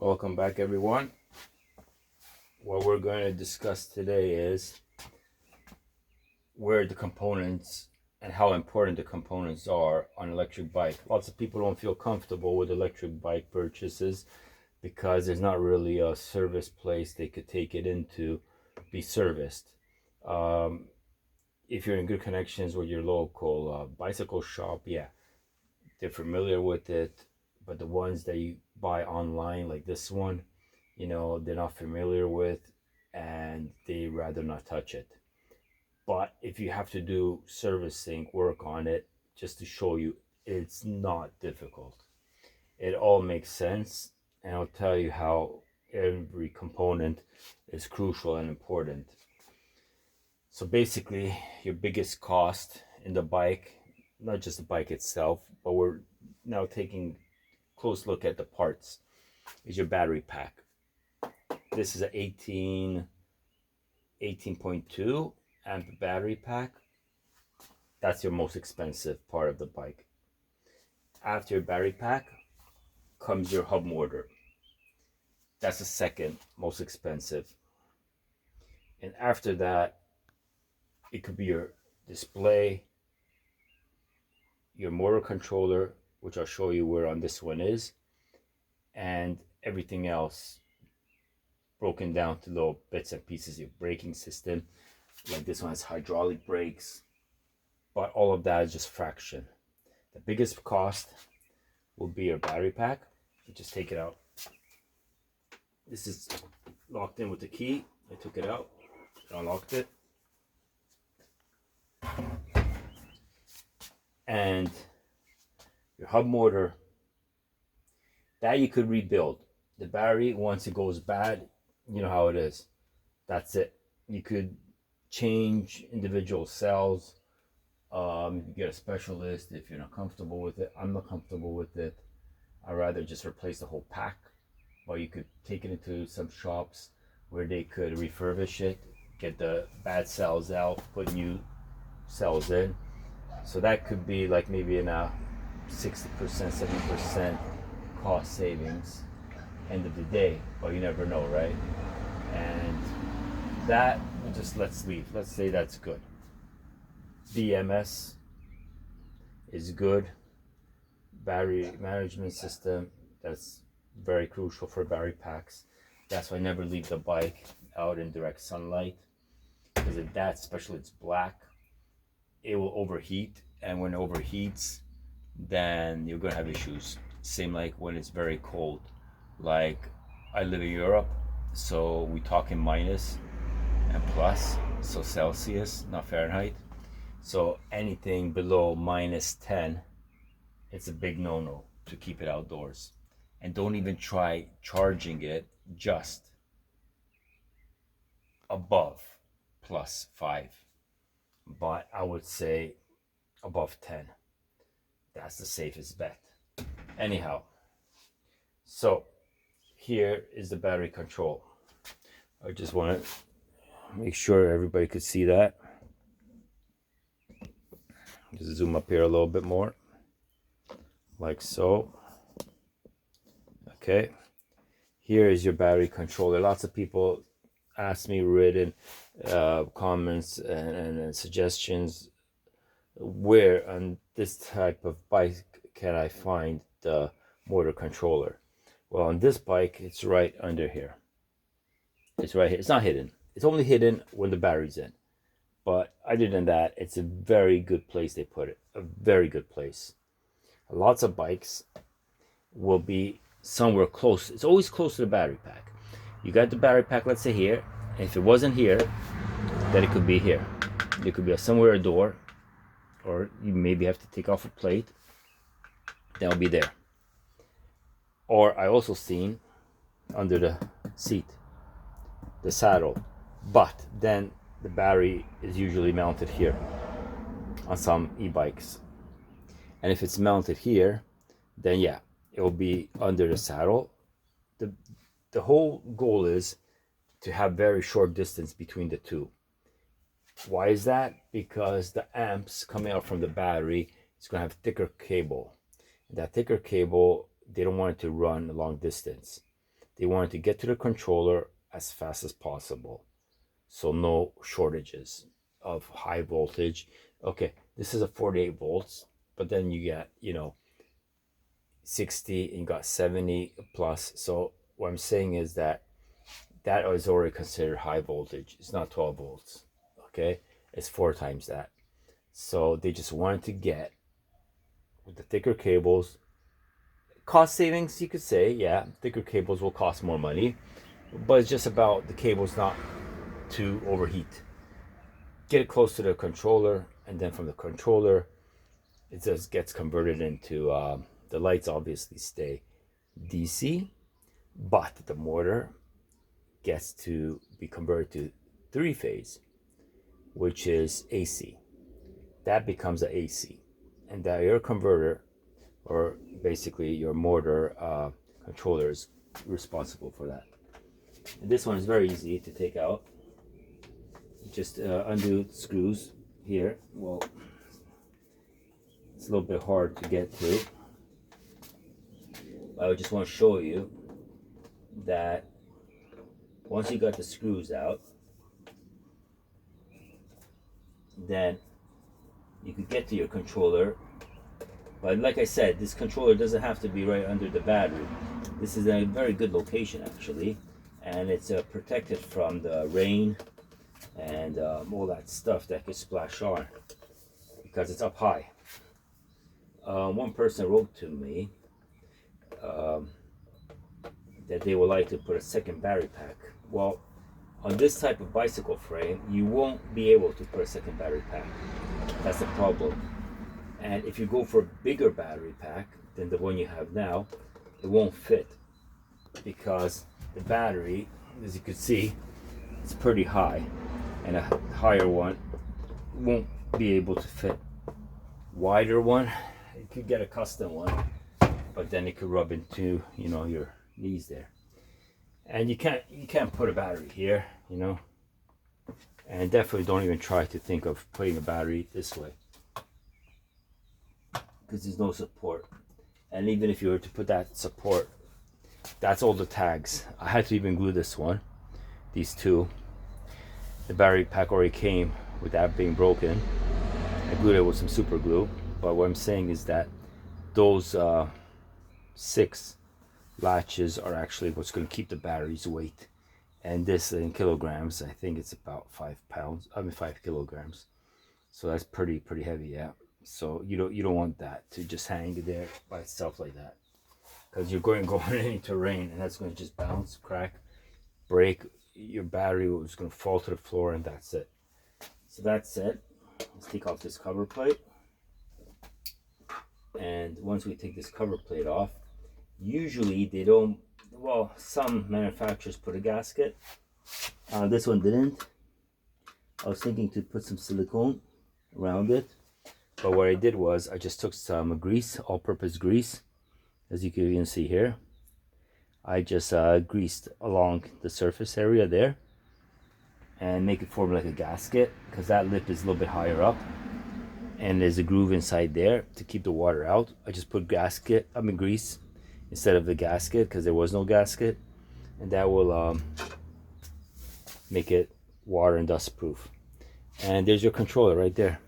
Welcome back, everyone. What we're going to discuss today is where the components and how important the components are on an electric bike. Lots of people don't feel comfortable with electric bike purchases because there's not really a service place they could take it into be serviced. If you're in good connections with your local bicycle shop, yeah, they're familiar with it. But the ones that you buy online, like this one, they're not familiar with, and they rather not touch it. But if you have to do servicing work on it, just to show you, it's not difficult. It all makes sense, and I'll tell you how every component is crucial and important. So basically, your biggest cost in the bike, not just the bike itself, but we're now taking a close look at the parts, is your battery pack. This is an 18.2 amp battery pack. That's your most expensive part of the bike. After your battery pack comes your hub motor. That's the second most expensive. And after that, it could be your display, your motor controller, which I'll show you where on this one is, and everything else broken down to little bits and pieces. Your braking system, like this one has hydraulic brakes, but all of that is just fraction. The biggest cost will be your battery pack. You just take it out. This is locked in with the key. I took it out, unlocked it, and your hub motor, that you could rebuild. The battery, once it goes bad, you know how it is. That's it. You could change individual cells. You could get a specialist if you're not comfortable with it. I'm not comfortable with it. I'd rather just replace the whole pack. But you could take it into some shops where they could refurbish it, get the bad cells out, put new cells in. So that could be like maybe in a 60%, 70% cost savings end of the day, but you never know, right? And that, let's leave. Let's say that's good. BMS is good. Battery management system, that's very crucial for battery packs. That's why I never leave the bike out in direct sunlight, because if that, especially it's black, it will overheat, and when it overheats, then you're gonna have issues. Same like when it's very cold. Like, I live in Europe, so we talk in minus and plus, so Celsius, not Fahrenheit. So anything below -10, it's a big no-no to keep it outdoors. And don't even try charging it just above +5. But I would say above 10. That's the safest bet. Anyhow, so here is the battery control. I just want to make sure everybody could see that. Just zoom up here a little bit more, like so. Okay, here is your battery controller. Lots of people ask me written comments and suggestions, where on this type of bike can I find the motor controller. Well, on this bike, it's right under here. It's right here. It's not hidden. It's only hidden when the battery's in. But other than that, it's a very good place they put it. A very good place. Lots of bikes will be somewhere close. It's always close to the battery pack. You got the battery pack, let's say here. And if it wasn't here, then it could be here. It could be somewhere a door, or you maybe have to take off a plate. That'll be there. Or I also seen under the seat, the saddle. But then the battery is usually mounted here on some e-bikes. And if it's mounted here, then yeah, it will be under the saddle. The whole goal is to have very short distance between the two. Why is that? Because the amps coming out from the battery is going to have thicker cable. And that thicker cable, they don't want it to run a long distance. They wanted to get to the controller as fast as possible, so no shortages of high voltage. Okay, this is a 48 volts, but then you get, 60 and you got 70 plus. So what I'm saying is that is already considered high voltage. It's not 12 volts. Okay, it's 4 times that. So they just wanted to get with the thicker cables. Cost savings, you could say, yeah, thicker cables will cost more money, but it's just about the cables not to overheat. Get it close to the controller, and then from the controller, it just gets converted into the lights obviously stay DC, but the motor gets to be converted to 3-phase, which is AC. That becomes a AC, and that your converter, or basically your motor controller, is responsible for that. And this one is very easy to take out. Just undo the screws here. Well, it's a little bit hard to get to. I just want to show you that once you got the screws out, then you could get to your controller. But like I said, this controller doesn't have to be right under the battery. This is a very good location actually, and it's protected from the rain and all that stuff that could splash on because it's up high. One person wrote to me that they would like to put a second battery pack. Well, on this type of bicycle frame, you won't be able to put a second battery pack. That's the problem. And if you go for a bigger battery pack than the one you have now, it won't fit because the battery, as you can see, it's pretty high, and a higher one won't be able to fit. Wider one, you could get a custom one, but then it could rub into your knees there, and you can't put a battery here, and definitely don't even try to think of putting a battery this way because there's no support. And even if you were to put that support, that's all the tags. I had to even glue this one, these two. The battery pack already came with that being broken. I glued it with some super glue, but what I'm saying is that those 6 latches are actually what's going to keep the battery's weight. And this in kilograms, I think it's about 5 kilograms. So that's pretty heavy, yeah. So you don't want that to just hang there by itself like that, because you're going into terrain, and that's going to just bounce, crack, break. Your battery is going to fall to the floor, and that's it. So that's it. Let's take off this cover plate. And once we take this cover plate off, usually they don't, well, some manufacturers put a gasket. This one didn't. I was thinking to put some silicone around it, but what I did was I just took some grease, all-purpose grease, as you can even see here. I just greased along the surface area there and make it form like a gasket, because that lip is a little bit higher up and there's a groove inside there to keep the water out. I just put grease instead of the gasket because there was no gasket, and that will make it water and dust proof. And there's your controller right there.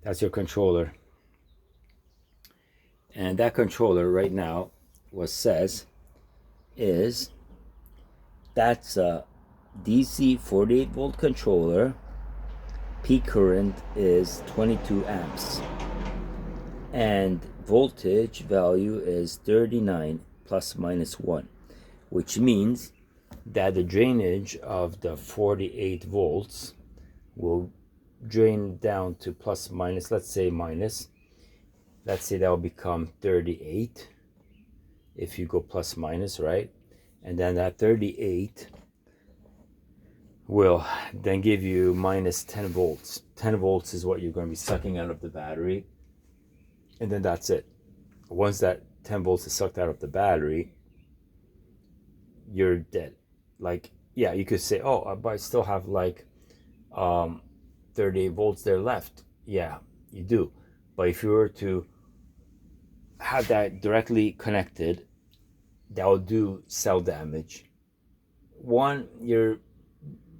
That's your controller. And that controller right now, what says is that's a DC 48 volt controller. Peak current is 22 amps and voltage value is 39 plus minus 1, which means that the drainage of the 48 volts will drain down to plus minus, let's say that will become 38 if you go plus minus, right? And then that 38 will then give you minus 10 volts. 10 volts is what you're going to be sucking out of the battery, and then that's it. Once that 10 volts is sucked out of the battery, you're dead. Like, yeah, you could say, oh, but I still have like 38 volts there left. Yeah, you do. But if you were to have that directly connected that will do cell damage. One, your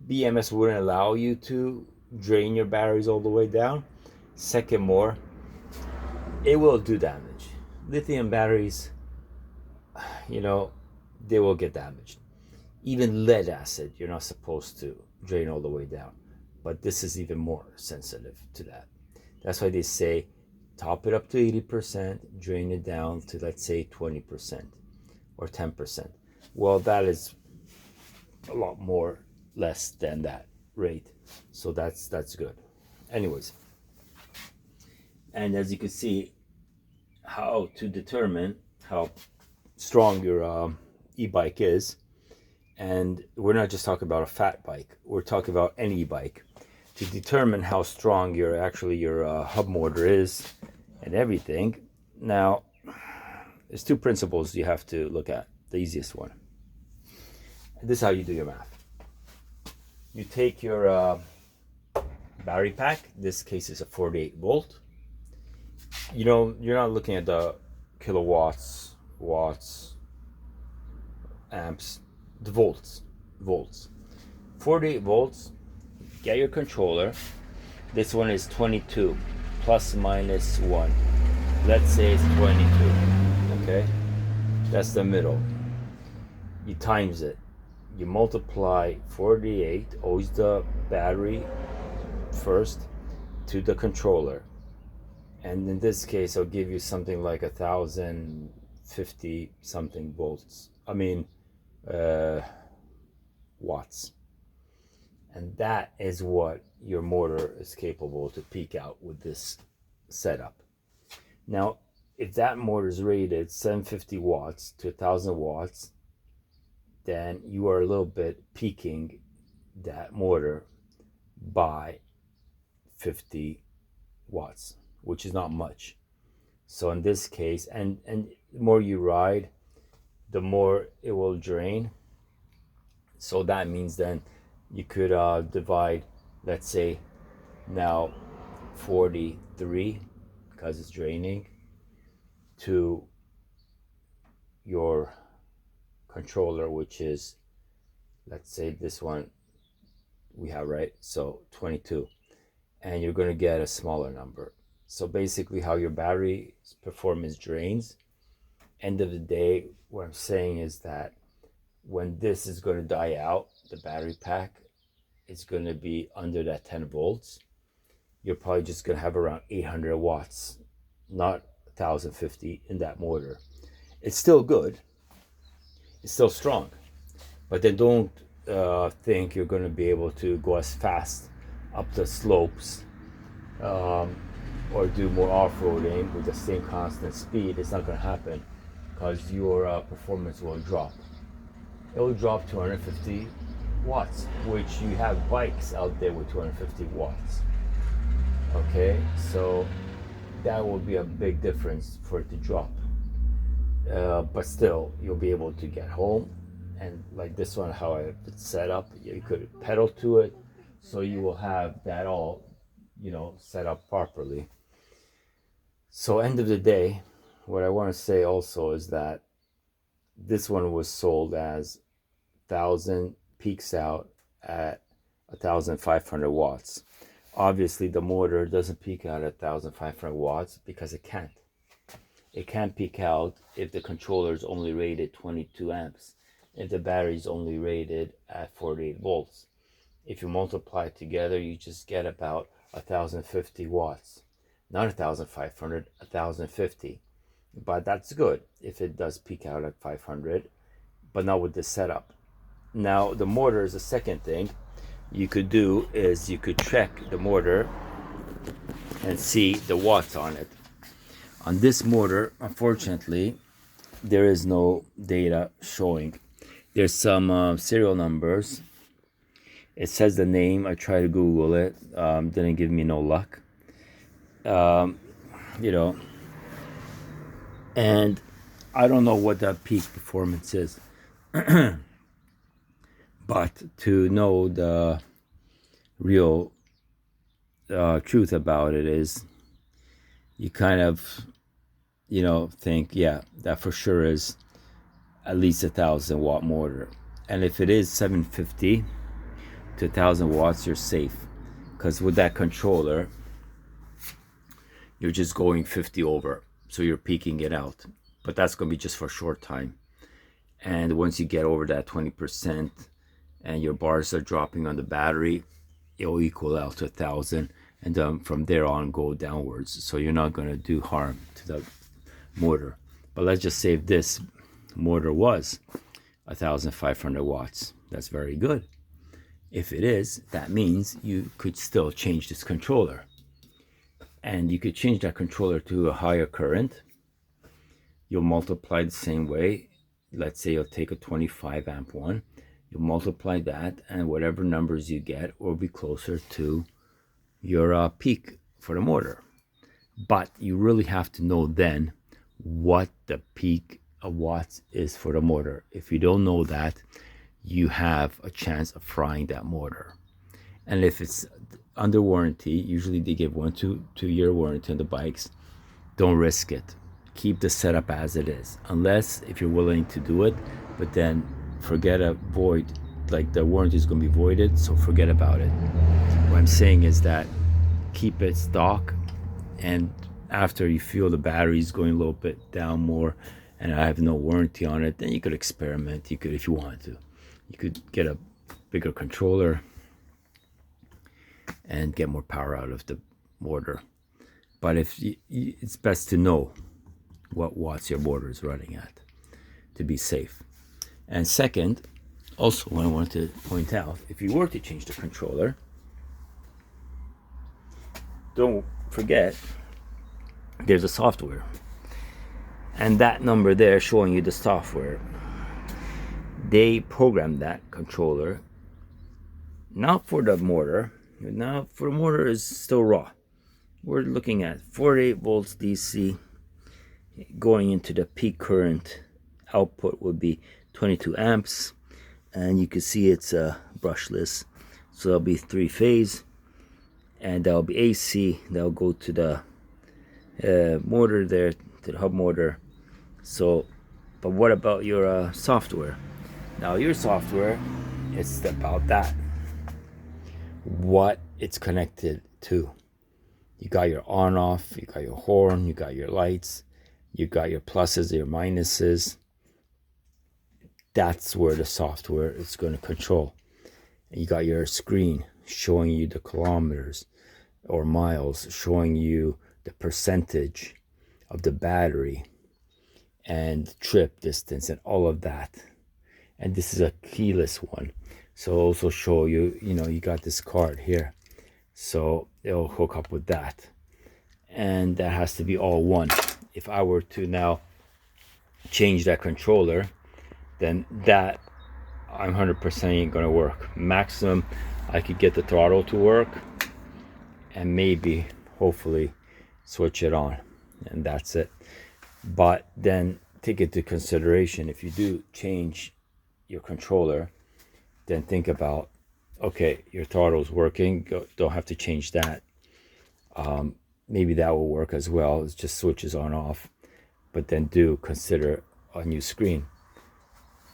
BMS wouldn't allow you to drain your batteries all the way down. Second, more, it will do damage. Lithium batteries, they will get damaged. Even lead acid, you're not supposed to drain all the way down. But this is even more sensitive to that. That's why they say top it up to 80%, drain it down to, let's say, 20% or 10%. Well, that is a lot more less than that rate. So that's good. Anyways, and as you can see, how to determine how strong your e-bike is. And we're not just talking about a fat bike, we're talking about any bike. To determine how strong your hub motor is and everything. Now, there's two principles you have to look at. The easiest one. And this is how you do your math. You take your battery pack. This case is a 48 volt. You're not looking at the kilowatts, watts, amps, the volts. 48 volts. Get your controller. This one is 22 plus minus 1. Let's say it's 22. Okay, that's the middle. You times it. You multiply 48, always the battery first, to the controller. And in this case, I'll give you something like 1,050 something volts. Watts. And that is what your motor is capable to peak out with this setup. Now, if that motor is rated 750 watts to 1,000 watts, then you are a little bit peaking that motor by 50 watts, which is not much. So in this case, and the more you ride, the more it will drain. So that means then you could divide, let's say now 43, because it's draining, to your controller, which is, let's say this one we have, right? So 22, and you're going to get a smaller number. So basically how your battery performance drains, end of the day, what I'm saying is that when this is going to die out, the battery pack, it's going to be under that 10 volts. You're probably just going to have around 800 watts, not 1,050 in that motor. It's still good. It's still strong. But then don't think you're going to be able to go as fast up the slopes or do more off-roading with the same constant speed. It's not going to happen because your performance will drop. It will drop 250 watts, which you have bikes out there with 250 watts. Okay, so that will be a big difference for it to drop. But still, you'll be able to get home. And like this one, how it's set up, you could pedal to it, so you will have that all, set up properly. So end of the day, what I want to say also is that this one was sold as 1,000, peaks out at 1,500 watts. Obviously, the motor doesn't peak out at 1,500 watts because it can't. It can't peak out if the controller is only rated 22 amps, if the battery is only rated at 48 volts. If you multiply it together, you just get about 1,050 watts. Not 1,500, 1,050. But that's good if it does peak out at 500, but not with this setup. Now, the motor is the second thing you could do, is you could check the motor and see the watts on it. On this motor, unfortunately, there is no data showing. There's some serial numbers. It says the name. I tried to Google it. Didn't give me no luck. And I don't know what that peak performance is. But to know the real truth about it is, you kind of, think, yeah, that for sure is at least 1,000 watt motor. And if it is 750 to 1,000 watts, you're safe, because with that controller you're just going 50 over, so you're peaking it out. But that's going to be just for a short time, and once you get over that 20% and your bars are dropping on the battery, it'll equal out to 1,000, and from there on go downwards, so you're not going to do harm to the motor. But let's just say if this motor was 1,500 watts, that's very good. If it is, that means you could still change this controller, and you could change that controller to a higher current. You'll multiply the same way. Let's say you'll take a 25 amp one, you'll multiply that, and whatever numbers you get will be closer to your peak for the motor. But you really have to know then what the peak of watts is for the motor. If you don't know that, you have a chance of frying that motor. And if it's under warranty, usually they give 1 to 2 year warranty on the bikes, don't risk it. Keep the setup as it is, unless if you're willing to do it, but then forget a void, like the warranty is going to be voided, so forget about it. What I'm saying is that keep it stock, and after you feel the battery's going a little bit down more and I have no warranty on it, then you could experiment. You could, if you wanted to, you could get a bigger controller and get more power out of the motor. But it's best to know what watts your motor is running at to be safe. And second, also what I wanted to point out, if you were to change the controller, don't forget there's a software, and that number there showing you the software, they programmed that controller not for the motor. Now for the motor is still raw. We're looking at 48 volts DC going into the peak current. Output would be 22 amps, and you can see it's brushless, so that'll be 3-phase, and that'll be AC. That'll go to the motor there, to the hub motor. So, but what about your software? Now your software, it's about that, what it's connected to. You got your on off, you got your horn, you got your lights, you got your pluses, your minuses. That's where the software is going to control. And you got your screen showing you the kilometers or miles, showing you the percentage of the battery and trip distance and all of that. And this is a keyless one, so it'll also show you, you got this card here, so it'll hook up with that, and that has to be all one. If I were to now change that controller, then that I'm 100% ain't gonna work. Maximum I could get the throttle to work, and maybe hopefully switch it on, and that's it. But then take into consideration, if you do change your controller, then think about, okay, your throttle's working, don't have to change that. Maybe that will work as well. It just switches on off. But then do consider a new screen.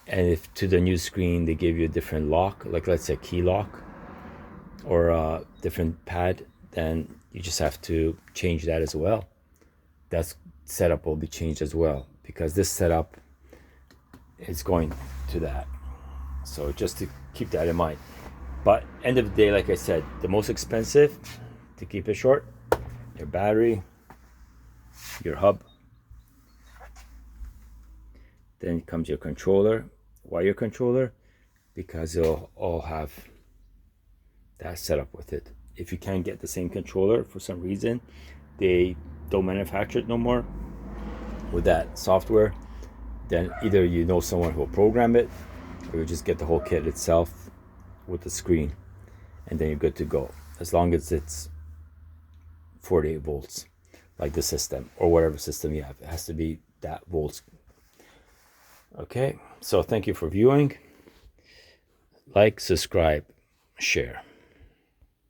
And if to the new screen they give you a different lock, like let's say key lock or a different pad, then you just have to change that as well. That setup will be changed as well, because this setup is going to that. So just to keep that in mind. But end of the day, like I said, the most expensive, to keep it short, your battery, your hub, then comes your controller. Why your controller? Because it'll all have that setup with it. If you can't get the same controller for some reason, they don't manufacture it no more with that software, then either you know someone who will program it, or you just get the whole kit itself with the screen, and then you're good to go, as long as it's 48 volts like the system or whatever system you have. It has to be that volts. Okay, so thank you for viewing. Like, subscribe, share.